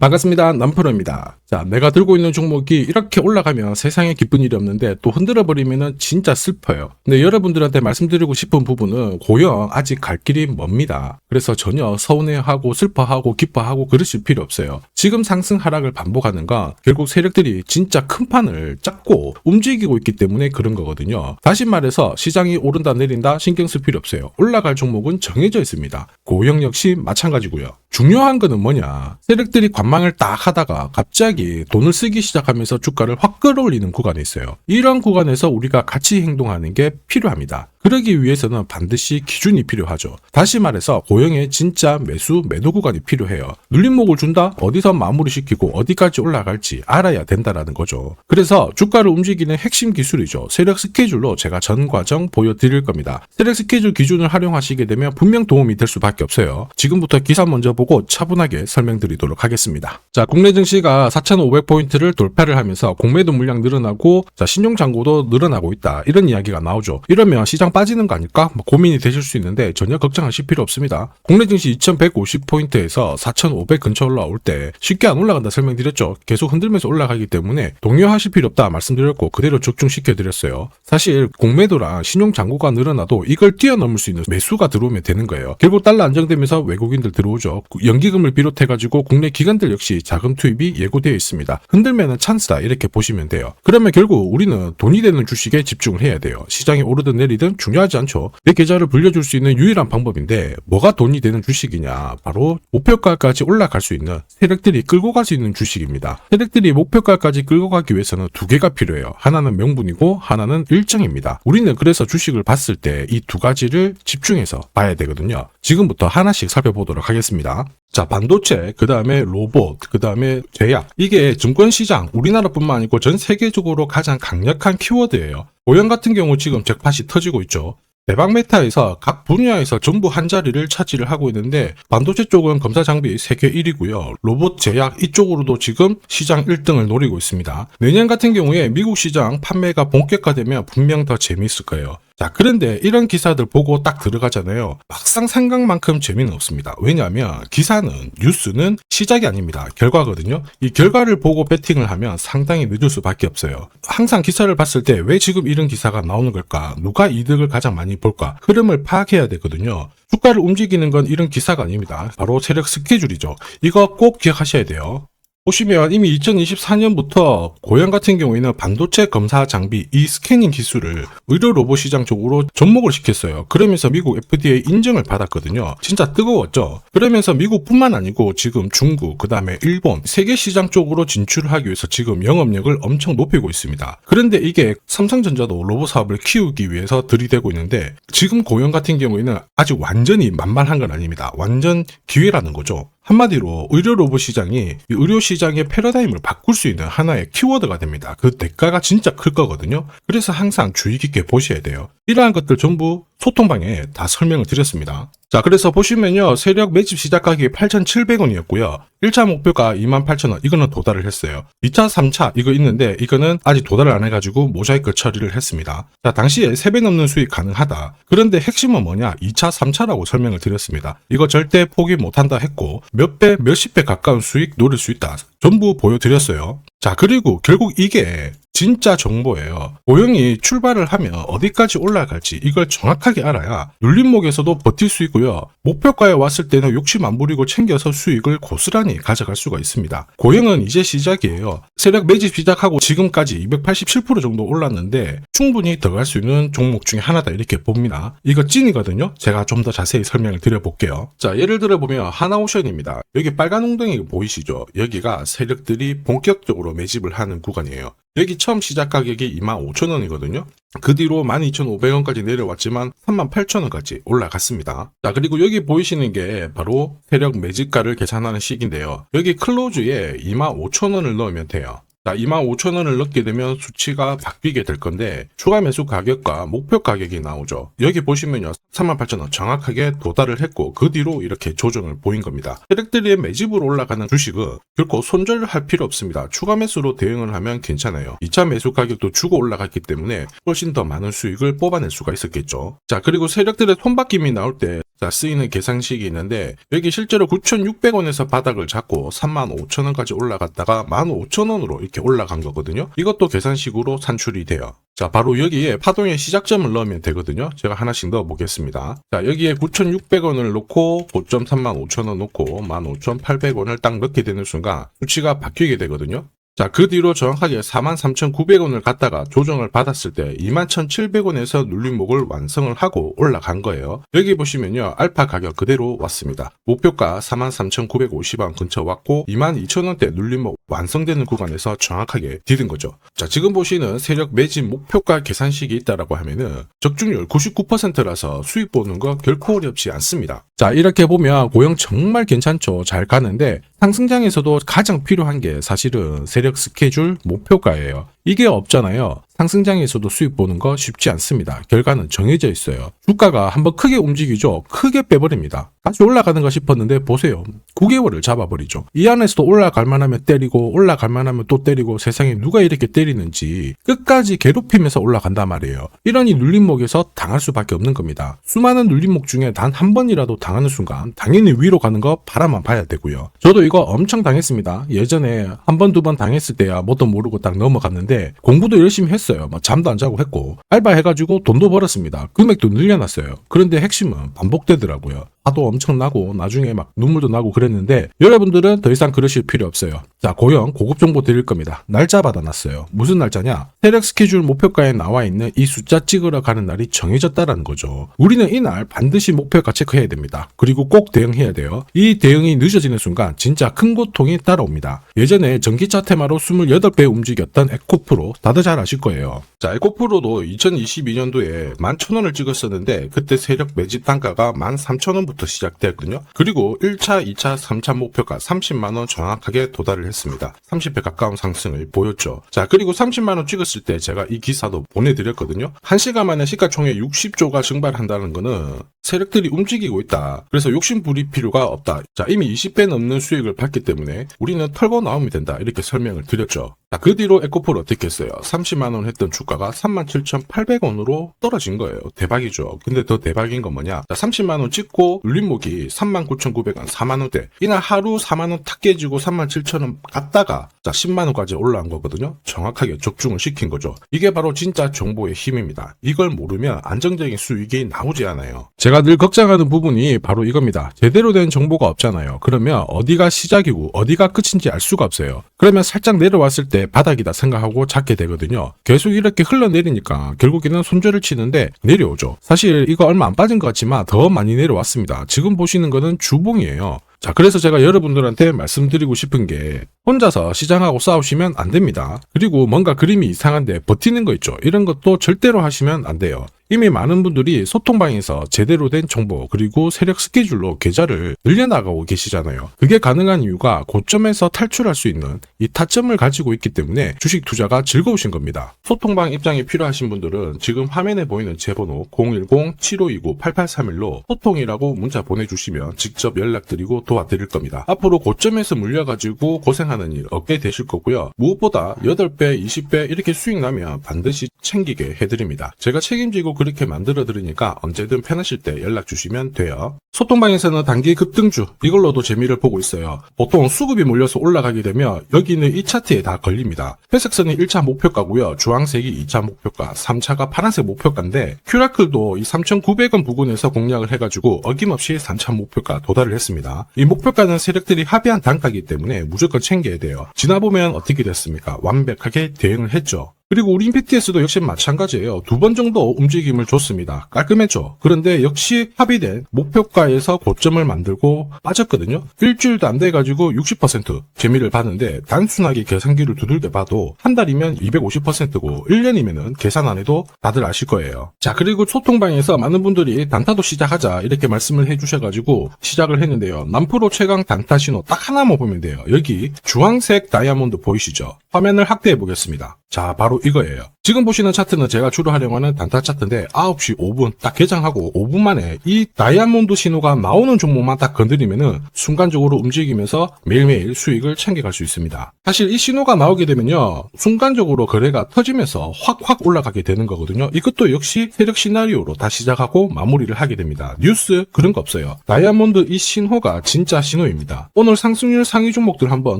반갑습니다. 남프로입니다. 자, 내가 들고 있는 종목이 이렇게 올라가면 세상에 기쁜 일이 없는데 또 흔들어버리면 진짜 슬퍼요. 근데 여러분들한테 말씀드리고 싶은 부분은 고영 아직 갈 길이 멉니다. 그래서 전혀 서운해하고 슬퍼하고 기뻐하고 그러실 필요 없어요. 지금 상승 하락을 반복하는 건 결국 세력들이 진짜 큰 판을 짰고 움직이고 있기 때문에 그런 거거든요. 다시 말해서 시장이 오른다 내린다 신경 쓸 필요 없어요. 올라갈 종목은 정해져 있습니다. 고영 역시 마찬가지고요. 중요한 거는 뭐냐, 세력들이 관망을 딱 하다가 갑자기 돈을 쓰기 시작하면서 주가를 확 끌어올리는 구간이 있어요. 이런 구간에서 우리가 같이 행동하는 게 필요합니다. 그러기 위해서는 반드시 기준이 필요하죠. 다시 말해서 고영의 진짜 매도 구간이 필요해요. 눌림목을 준다? 어디서 마무리시키고 어디까지 올라갈지 알아야 된다라는 거죠. 그래서 주가를 움직이는 핵심 기술이죠. 세력 스케줄로 제가 전 과정 보여드릴 겁니다. 세력 스케줄 기준을 활용하시게 되면 분명 도움이 될 수밖에 없어요. 지금부터 기사 먼저 보고 차분하게 설명드리도록 하겠습니다. 자, 국내 증시가 4,500포인트를 돌파를 하면서 공매도 물량 늘어나고 신용 잔고도 늘어나고 있다. 이런 이야기가 나오죠. 이러면 시장 빠지는 거 아닐까? 고민이 되실 수 있는데 전혀 걱정하실 필요 없습니다. 국내 증시 2150포인트에서 4500 근처 올라올 때 쉽게 안 올라간다 설명드렸죠. 계속 흔들면서 올라가기 때문에 동요하실 필요 없다 말씀드렸고 그대로 적중시켜드렸어요. 사실 공매도랑 신용 잔고가 늘어나도 이걸 뛰어넘을 수 있는 매수가 들어오면 되는 거예요. 결국 달러 안정되면서 외국인들 들어오죠. 연기금을 비롯해가지고 국내 기관들 역시 자금 투입이 예고되어 있습니다. 흔들면은 찬스다 이렇게 보시면 돼요. 그러면 결국 우리는 돈이 되는 주식에 집중을 해야 돼요. 시장이 오르든 내리든 중요하지 않죠. 내 계좌를 불려줄 수 있는 유일한 방법인데 뭐가 돈이 되는 주식이냐, 바로 목표가까지 올라갈 수 있는 세력들이 끌고 갈 수 있는 주식입니다. 세력들이 목표가까지 끌고 가기 위해서는 두 개가 필요해요. 하나는 명분이고 하나는 일정입니다. 우리는 그래서 주식을 봤을 때 이 두 가지를 집중해서 봐야 되거든요. 지금부터 하나씩 살펴보도록 하겠습니다. 자, 반도체, 그 다음에 로봇, 그 다음에 제약. 이게 증권시장, 우리나라뿐만 아니고 전 세계적으로 가장 강력한 키워드예요. 고영 같은 경우 지금 잭팟이 터지고 있죠. 대박 메타에서 각 분야에서 전부 한 자리를 차지를 하고 있는데 반도체 쪽은 검사 장비 세계 1위고요. 로봇 제약 이쪽으로도 지금 시장 1등을 노리고 있습니다. 내년 같은 경우에 미국 시장 판매가 본격화되면 분명 더 재미있을 거예요. 자, 그런데 이런 기사들 보고 딱 들어가잖아요. 막상 생각만큼 재미는 없습니다. 왜냐하면 기사는, 뉴스는 시작이 아닙니다. 결과거든요. 이 결과를 보고 배팅을 하면 상당히 늦을 수밖에 없어요. 항상 기사를 봤을 때 왜 지금 이런 기사가 나오는 걸까? 누가 이득을 가장 많이 볼까? 흐름을 파악해야 되거든요. 주가를 움직이는 건 이런 기사가 아닙니다. 바로 세력 스케줄이죠. 이거 꼭 기억하셔야 돼요. 보시면 이미 2024년부터 고영 같은 경우에는 반도체 검사 장비 이 스캐닝 기술을 의료 로봇 시장 쪽으로 접목을 시켰어요. 그러면서 미국 FDA 인정을 받았거든요. 진짜 뜨거웠죠. 그러면서 미국뿐만 아니고 지금 중국, 그 다음에 일본, 세계 시장 쪽으로 진출을 하기 위해서 지금 영업력을 엄청 높이고 있습니다. 그런데 이게 삼성전자도 로봇 사업을 키우기 위해서 들이대고 있는데 지금 고영 같은 경우에는 아직 완전히 만만한 건 아닙니다. 완전 기회라는 거죠. 한마디로 의료 로봇 시장이 의료 시장의 패러다임을 바꿀 수 있는 하나의 키워드가 됩니다. 그 대가가 진짜 클 거거든요. 그래서 항상 주의 깊게 보셔야 돼요. 이러한 것들 전부 소통방에 다 설명을 드렸습니다. 자, 그래서 보시면요. 세력 매집 시작 가격이 8,700원이었고요. 1차 목표가 28,000원. 이거는 도달을 했어요. 2차, 3차 이거 있는데 이거는 아직 도달을 안 해가지고 모자이크 처리를 했습니다. 자, 당시에 3배 넘는 수익 가능하다. 그런데 핵심은 뭐냐? 2차, 3차라고 설명을 드렸습니다. 이거 절대 포기 못한다 했고 몇 배, 몇십 배 가까운 수익 노릴 수 있다. 전부 보여드렸어요. 자, 그리고 결국 이게 진짜 정보예요. 고영이 출발을 하면 어디까지 올라갈지 이걸 정확하게 알아야 눌림목에서도 버틸 수 있고요. 목표가에 왔을 때는 욕심 안 부리고 챙겨서 수익을 고스란히 가져갈 수가 있습니다. 고영은 이제 시작이에요. 세력 매집 시작하고 지금까지 287% 정도 올랐는데 충분히 더 갈 수 있는 종목 중에 하나다 이렇게 봅니다. 이거 찐이거든요. 제가 좀 더 자세히 설명을 드려볼게요. 자, 예를 들어 보면 하나오션입니다. 여기 빨간 웅덩이 보이시죠? 여기가 세력들이 본격적으로 매집을 하는 구간이에요. 여기 처음 시작 가격이 25,000원이거든요. 그 뒤로 12,500원까지 내려왔지만 38,000원까지 올라갔습니다. 자, 그리고 여기 보이시는 게 바로 세력 매집가를 계산하는 식인데요. 여기 클로즈에 25,000원을 넣으면 돼요. 자, 25,000원을 넣게 되면 수치가 바뀌게 될 건데 추가 매수 가격과 목표 가격이 나오죠. 여기 보시면요. 38,000원 정확하게 도달을 했고 그 뒤로 이렇게 조정을 보인 겁니다. 세력들이 매집으로 올라가는 주식은 결코 손절할 필요 없습니다. 추가 매수로 대응을 하면 괜찮아요. 2차 매수 가격도 주고 올라갔기 때문에 훨씬 더 많은 수익을 뽑아낼 수가 있었겠죠. 자, 그리고 세력들의 손바뀜이 나올 때 자, 쓰이는 계산식이 있는데 여기 실제로 9,600원에서 바닥을 잡고 35,000원까지 올라갔다가 15,000원으로 이렇게 올라간 거거든요. 이것도 계산식으로 산출이 돼요. 자, 바로 여기에 파동의 시작점을 넣으면 되거든요. 제가 하나씩 넣어 보겠습니다. 자, 여기에 9,600원을 놓고 고점 35,000원 놓고 15,800원을 딱 넣게 되는 순간 수치가 바뀌게 되거든요. 자, 그 뒤로 정확하게 43,900원을 갖다가 조정을 받았을 때 21,700원에서 눌림목을 완성을 하고 올라간 거예요. 여기 보시면요, 알파 가격 그대로 왔습니다. 목표가 43,950원 근처 왔고 22,000원대 눌림목 완성되는 구간에서 정확하게 디딘 거죠. 자, 지금 보시는 세력 매집 목표가 계산식이 있다라고 하면은 적중률 99%라서 수익 보는 거 결코 어렵지 않습니다. 자, 이렇게 보면 고영 정말 괜찮죠. 잘 가는데 상승장에서도 가장 필요한 게 사실은 세력 스케줄 목표가예요. 이게 없잖아요. 상승장에서도 수익 보는 거 쉽지 않습니다. 결과는 정해져 있어요. 주가가 한번 크게 움직이죠. 크게 빼버립니다. 다시 올라가는 거 싶었는데 보세요. 9개월을 잡아버리죠. 이 안에서도 올라갈 만하면 때리고 올라갈 만하면 또 때리고 세상에 누가 이렇게 때리는지 끝까지 괴롭히면서 올라간단 말이에요. 이러니 눌림목에서 당할 수밖에 없는 겁니다. 수많은 눌림목 중에 단 한 번이라도 당하는 순간 당연히 위로 가는 거 바라만 봐야 되고요. 저도 이거 엄청 당했습니다. 예전에 한 번, 두 번 당했을 때야 뭣도 모르고 딱 넘어갔는데 공부도 열심히 했어요. 잠도 안 자고 했고 알바 해가지고 돈도 벌었습니다. 금액도 늘려놨어요. 그런데 핵심은 반복되더라고요. 화도 엄청 나고 나중에 막 눈물도 나고 그랬는데 여러분들은 더 이상 그러실 필요 없어요. 자, 고영 고급 정보 드릴 겁니다. 날짜 받아놨어요. 무슨 날짜냐? 세력 스케줄 목표가에 나와 있는 이 숫자 찍으러 가는 날이 정해졌다라는 거죠. 우리는 이날 반드시 목표가 체크해야 됩니다. 그리고 꼭 대응해야 돼요. 이 대응이 늦어지는 순간 진짜 큰 고통이 따라옵니다. 예전에 전기차 테마로 28배 움직였던 에코프로 다들 잘 아실 거예요. 자, 에코프로도 2022년도에 11,000원을 찍었었는데 그때 세력 매집 단가가 13,000원부터 시작되었거든요. 그리고 1차, 2차, 3차 목표가 30만원 정확하게 도달을 했습니다. 30배 가까운 상승을 보였죠. 자, 그리고 30만원 찍었을 때 제가 이 기사도 보내드렸거든요. 1시간 만에 시가총액 60조가 증발한다는 거는 세력들이 움직이고 있다. 그래서 욕심 부릴 필요가 없다. 자, 이미 20배 넘는 수익을 받기 때문에 우리는 털고 나오면 된다. 이렇게 설명을 드렸죠. 자, 그 뒤로 에코프로 어떻게 했어요? 30만원 했던 주가가 37,800원으로 떨어진 거예요. 대박이죠. 근데 더 대박인 건 뭐냐? 자, 30만원 찍고 눌림목이 39,900원, 4만원대. 이날 하루 4만원 탁 깨지고 37,000원 갔다가 자, 10만원까지 올라온 거거든요. 정확하게 적중을 시킨 거죠. 이게 바로 진짜 정보의 힘입니다. 이걸 모르면 안정적인 수익이 나오지 않아요. 제가 늘 걱정하는 부분이 바로 이겁니다. 제대로 된 정보가 없잖아요. 그러면 어디가 시작이고 어디가 끝인지 알 수가 없어요. 그러면 살짝 내려왔을 때 바닥이다 생각하고 잡게 되거든요. 계속 이렇게 흘러내리니까 결국에는 손절을 치는데 내려오죠. 사실 이거 얼마 안 빠진 것 같지만 더 많이 내려왔습니다. 지금 보시는 거는 주봉이에요. 자, 그래서 제가 여러분들한테 말씀드리고 싶은 게 혼자서 시장하고 싸우시면 안 됩니다. 그리고 뭔가 그림이 이상한데 버티는 거 있죠. 이런 것도 절대로 하시면 안 돼요. 이미 많은 분들이 소통방에서 제대로 된 정보 그리고 세력 스케줄로 계좌를 늘려나가고 계시잖아요. 그게 가능한 이유가 고점에서 탈출할 수 있는 이 타점을 가지고 있기 때문에 주식 투자가 즐거우신 겁니다. 소통방 입장이 필요하신 분들은 지금 화면에 보이는 제 번호 010-7529-8831로 소통이라고 문자 보내주시면 직접 연락드리고 도와드릴 겁니다. 앞으로 고점에서 물려가지고 고생하는 일 없게 되실 거고요. 무엇보다 8배, 20배 이렇게 수익 나면 반드시 챙기게 해드립니다. 제가 책임지고 그렇게 만들어 드리니까 언제든 편하실 때 연락 주시면 돼요. 소통방에서는 단기 급등주 이걸로도 재미를 보고 있어요. 보통 수급이 몰려서 올라가게 되면 여기는 이 차트에 다 걸립니다. 회색선이 1차 목표가고요. 주황색이 2차 목표가, 3차가 파란색 목표가인데 큐라클도 이 3,900원 부근에서 공략을 해가지고 어김없이 3차 목표가 도달을 했습니다. 이 목표가는 세력들이 합의한 단가이기 때문에 무조건 챙겨야 돼요. 지나보면 어떻게 됐습니까? 완벽하게 대응을 했죠. 그리고 우리 PTS도 역시 마찬가지예요. 2번 정도 움직임을 줬습니다. 깔끔했죠. 그런데 역시 합의된 목표가에서 고점을 만들고 빠졌거든요. 일주일도 안 돼가지고 60% 재미를 봤는데 단순하게 계산기를 두들겨 봐도 한 달이면 250%고 1년이면은 계산 안 해도 다들 아실 거예요. 자, 그리고 소통방에서 많은 분들이 단타도 시작하자 이렇게 말씀을 해주셔가지고 시작을 했는데요. 남프로 최강 단타 신호 딱 하나만 보면 돼요. 여기 주황색 다이아몬드 보이시죠? 화면을 확대해 보겠습니다. 자, 바로 이거예요. 지금 보시는 차트는 제가 주로 활용하는 단타 차트인데 9시 5분 딱 개장하고 5분 만에 이 다이아몬드 신호가 나오는 종목만 딱 건드리면은 순간적으로 움직이면서 매일매일 수익을 챙겨갈 수 있습니다. 사실 이 신호가 나오게 되면요, 순간적으로 거래가 터지면서 확 올라가게 되는 거거든요. 이것도 역시 세력 시나리오로 다 시작하고 마무리를 하게 됩니다. 뉴스 그런 거 없어요. 다이아몬드 이 신호가 진짜 신호입니다. 오늘 상승률 상위 종목들 한번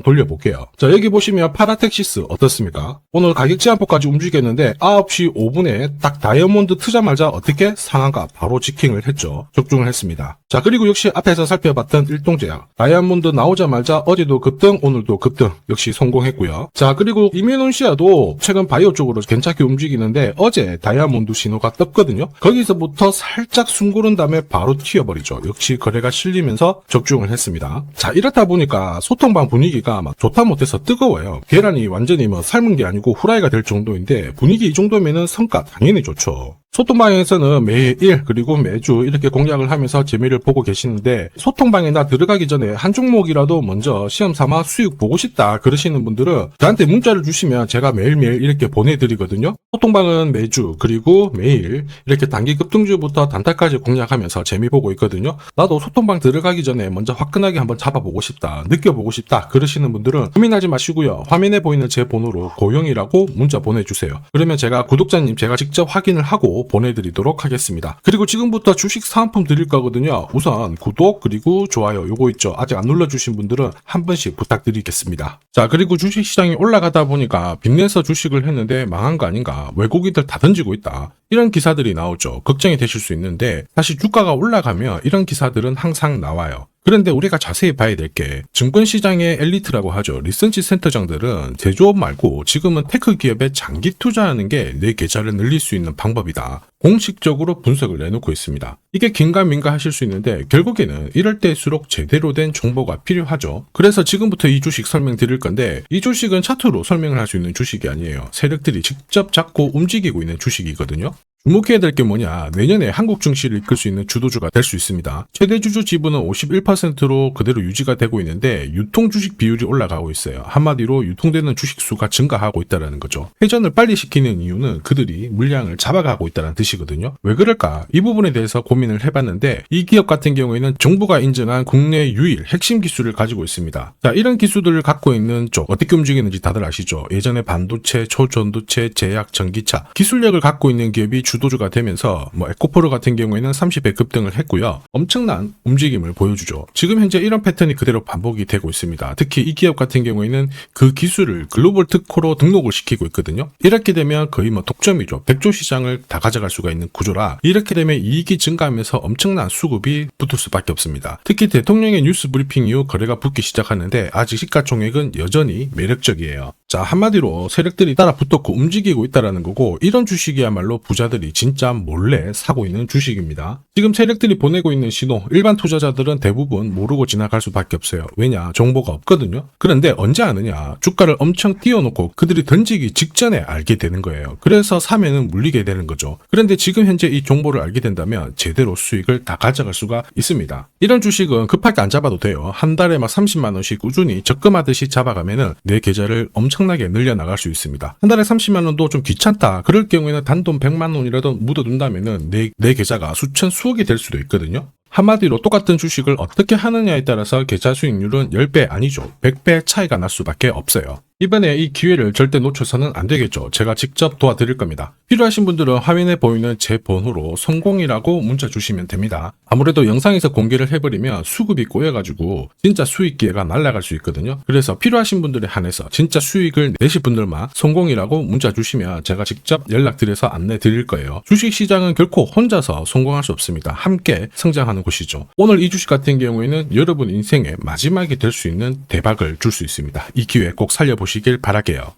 돌려볼게요. 자, 여기 보시면 파라텍시스 어떻습니까? 오늘 가격 제한폭까지 움직였는데 9시 5분에 딱 다이아몬드 트자마자 어떻게 상한가 바로 지킹을 했죠. 적중을 했습니다. 자, 그리고 역시 앞에서 살펴봤던 일동제약 다이아몬드 나오자마자 어제도 급등 오늘도 급등 역시 성공했고요. 자, 그리고 이뮤논시아도 최근 바이오 쪽으로 괜찮게 움직이는데 어제 다이아몬드 신호가 떴거든요. 거기서부터 살짝 숨고른 다음에 바로 튀어버리죠. 역시 거래가 실리면서 적중을 했습니다. 자, 이렇다 보니까 소통방 분위기가 막 좋다 못해서 뜨거워요. 계란이 완전히 뭐 삶은 게 아니고 후라이가 될 정도인데 분위기 이 정도면은 성과 당연히 좋죠. 소통방에서는 매일 그리고 매주 이렇게 공략을 하면서 재미를 보고 계시는데 소통방에 나 들어가기 전에 한 종목이라도 먼저 시험 삼아 수익 보고 싶다 그러시는 분들은 저한테 문자를 주시면 제가 매일매일 이렇게 보내드리거든요. 소통방은 매주 그리고 매일 이렇게 단기 급등주부터 단타까지 공략하면서 재미 보고 있거든요. 나도 소통방 들어가기 전에 먼저 화끈하게 한번 잡아보고 싶다 느껴보고 싶다 그러시는 분들은 고민하지 마시고요. 화면에 보이는 제 번호로 고영이라고 문자 보내주세요. 그러면 제가 구독자님 제가 직접 확인을 하고 보내드리도록 하겠습니다. 그리고 지금부터 주식 사은품 드릴 거거든요. 우선 구독 그리고 좋아요 요거 있죠. 아직 안 눌러주신 분들은 한 번씩 부탁드리겠습니다. 자, 그리고 주식시장이 올라가다 보니까 빚내서 주식을 했는데 망한 거 아닌가, 외국인들 다 던지고 있다, 이런 기사들이 나오죠. 걱정이 되실 수 있는데 사실 주가가 올라가면 이런 기사들은 항상 나와요. 그런데 우리가 자세히 봐야 될 게 증권시장의 엘리트라고 하죠. 리서치 센터장들은 제조업 말고 지금은 테크 기업에 장기 투자하는 게 내 계좌를 늘릴 수 있는 방법이다. 공식적으로 분석을 내놓고 있습니다. 이게 긴가민가 하실 수 있는데 결국에는 이럴 때일수록 제대로 된 정보가 필요하죠. 그래서 지금부터 이 주식 설명드릴 건데 이 주식은 차트로 설명을 할 수 있는 주식이 아니에요. 세력들이 직접 잡고 움직이고 있는 주식이거든요. 주목해야 될 게 뭐냐, 내년에 한국 증시를 이끌 수 있는 주도주가 될 수 있습니다. 최대 주주 지분은 51%로 그대로 유지가 되고 있는데 유통 주식 비율이 올라가고 있어요. 한마디로 유통되는 주식 수가 증가하고 있다는 거죠. 회전을 빨리 시키는 이유는 그들이 물량을 잡아가고 있다는 뜻이거든요. 왜 그럴까? 이 부분에 대해서 고민을 해봤는데 이 기업 같은 경우에는 정부가 인정한 국내 유일 핵심 기술을 가지고 있습니다. 자, 이런 기술들을 갖고 있는 쪽 어떻게 움직이는지 다들 아시죠? 예전에 반도체, 초전도체, 제약, 전기차 기술력을 갖고 있는 기업이 주도주가 되면서 에코프로 같은 경우에는 30배 급등을 했고요. 엄청난 움직임을 보여주죠. 지금 현재 이런 패턴이 그대로 반복이 되고 있습니다. 특히 이 기업 같은 경우에는 그 기술을 글로벌 특허로 등록을 시키고 있거든요. 이렇게 되면 거의 독점이죠. 100조 시장을 다 가져갈 수가 있는 구조라 이렇게 되면 이익이 증가하면서 엄청난 수급이 붙을 수밖에 없습니다. 특히 대통령의 뉴스 브리핑 이후 거래가 붙기 시작하는데 아직 시가총액은 여전히 매력적이에요. 자, 한마디로 세력들이 따라 붙었고 움직이고 있다는 거고 이런 주식이야말로 부자들이 진짜 몰래 사고 있는 주식입니다. 지금 세력들이 보내고 있는 신호 일반 투자자들은 대부분 모르고 지나갈 수밖에 없어요. 왜냐? 정보가 없거든요. 그런데 언제 아느냐? 주가를 엄청 띄워놓고 그들이 던지기 직전에 알게 되는 거예요. 그래서 사면은 물리게 되는 거죠. 그런데 지금 현재 이 정보를 알게 된다면 제대로 수익을 다 가져갈 수가 있습니다. 이런 주식은 급하게 안 잡아도 돼요. 한 달에 30만 원씩 꾸준히 적금하듯이 잡아가면은 내 계좌를 엄청나게 늘려나갈 수 있습니다. 한 달에 30만 원도 좀 귀찮다. 그럴 경우에는 단돈 100만 원이라도 묻어둔다면은 내 계좌가 수천 수억이 될 수도 있거든요. 한마디로 똑같은 주식을 어떻게 하느냐에 따라서 계좌 수익률은 10배 아니죠. 100배 차이가 날 수밖에 없어요. 이번에 이 기회를 절대 놓쳐서는 안 되겠죠. 제가 직접 도와드릴 겁니다. 필요하신 분들은 화면에 보이는 제 번호로 성공이라고 문자 주시면 됩니다. 아무래도 영상에서 공개를 해버리면 수급이 꼬여가지고 진짜 수익 기회가 날아갈 수 있거든요. 그래서 필요하신 분들에 한해서 진짜 수익을 내실 분들만 성공이라고 문자 주시면 제가 직접 연락드려서 안내 드릴 거예요. 주식시장은 결코 혼자서 성공할 수 없습니다. 함께 성장하는 곳이죠. 오늘 이 주식 같은 경우에는 여러분 인생의 마지막이 될 수 있는 대박을 줄 수 있습니다. 이 기회 꼭 살려보시길 바랄게요.